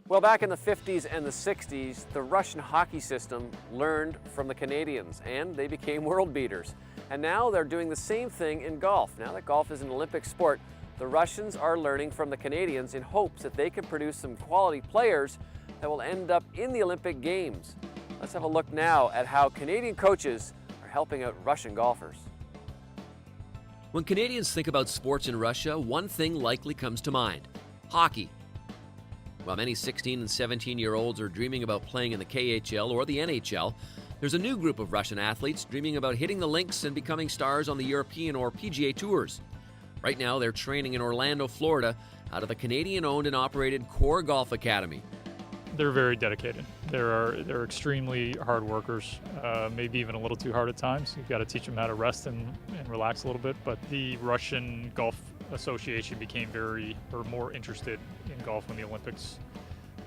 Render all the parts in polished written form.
Well, back in the 50s and the 60s, the Russian hockey system learned from the Canadians, and they became world beaters. And now they're doing the same thing in golf. Now that golf is an Olympic sport, the Russians are learning from the Canadians in hopes that they can produce some quality players that will end up in the Olympic Games. Let's have a look now at how Canadian coaches are helping out Russian golfers. When Canadians think about sports in Russia, one thing likely comes to mind: hockey. While many 16 and 17-year-olds are dreaming about playing in the KHL or the NHL, there's a new group of Russian athletes dreaming about hitting the links and becoming stars on the European or PGA tours. Right now, they're training in Orlando, Florida, out of the Canadian-owned and operated SCOREGolf Academy. They're very dedicated. They're extremely hard workers, maybe even a little too hard at times. You've got to teach them how to rest and relax a little bit. But the Russian Golf Association became more interested in golf when the Olympics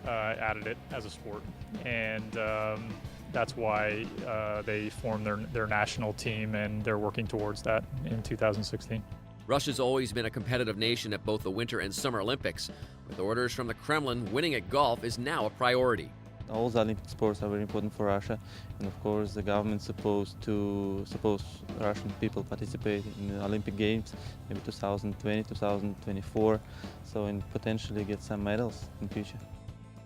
added it as a sport. And that's why they formed their national team, and they're working towards that in 2016. Russia's always been a competitive nation at both the Winter and Summer Olympics. With orders from the Kremlin, winning at golf is now a priority. All the Olympic sports are very important for Russia, and of course the government's suppose Russian people participate in the Olympic Games, maybe 2020, 2024, so and potentially get some medals in the future.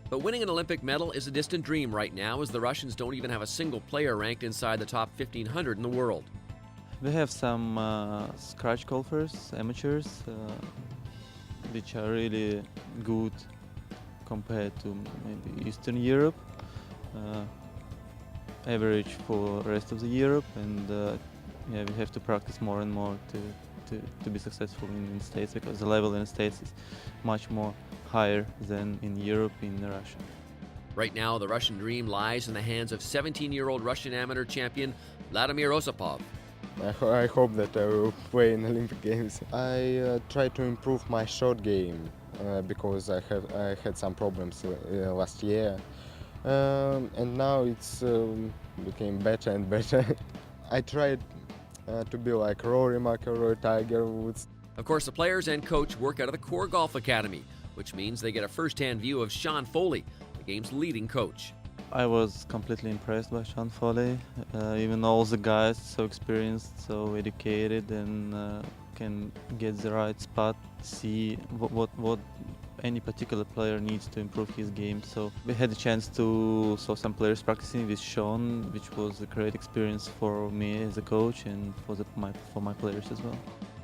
But winning an Olympic medal is a distant dream right now, as the Russians don't even have a single player ranked inside the top 1,500 in the world. We have some scratch golfers, amateurs, which are really good compared to maybe Eastern Europe, average for the rest of the Europe, and yeah, we have to practice more and more to be successful in the States, because the level in the States is much more higher than in Europe, in Russia. Right now, the Russian dream lies in the hands of 17-year-old Russian amateur champion Vladimir Osipov. I hope that I will play in Olympic Games. I try to improve my short game because I had some problems last year, and now it's became better and better. I tried to be like Rory McIlroy, Tiger Woods. Of course, the players and coach work out of the SCOREGolf Academy, which means they get a first-hand view of Sean Foley, the game's leading coach. I was completely impressed by Sean Foley. Even all the guys so experienced, so educated, and can get the right spot, see what any particular player needs to improve his game. So we had a chance to saw some players practicing with Sean, which was a great experience for me as a coach and for my players as well.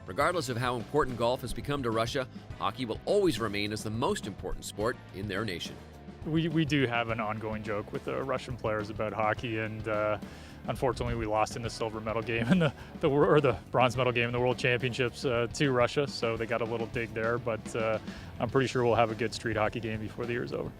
Regardless of how important golf has become to Russia, hockey will always remain as the most important sport in their nation. We do have an ongoing joke with the Russian players about hockey, and unfortunately we lost in the silver medal game in the bronze medal game in the World Championships to Russia, so they got a little dig there, but I'm pretty sure we'll have a good street hockey game before the year's over.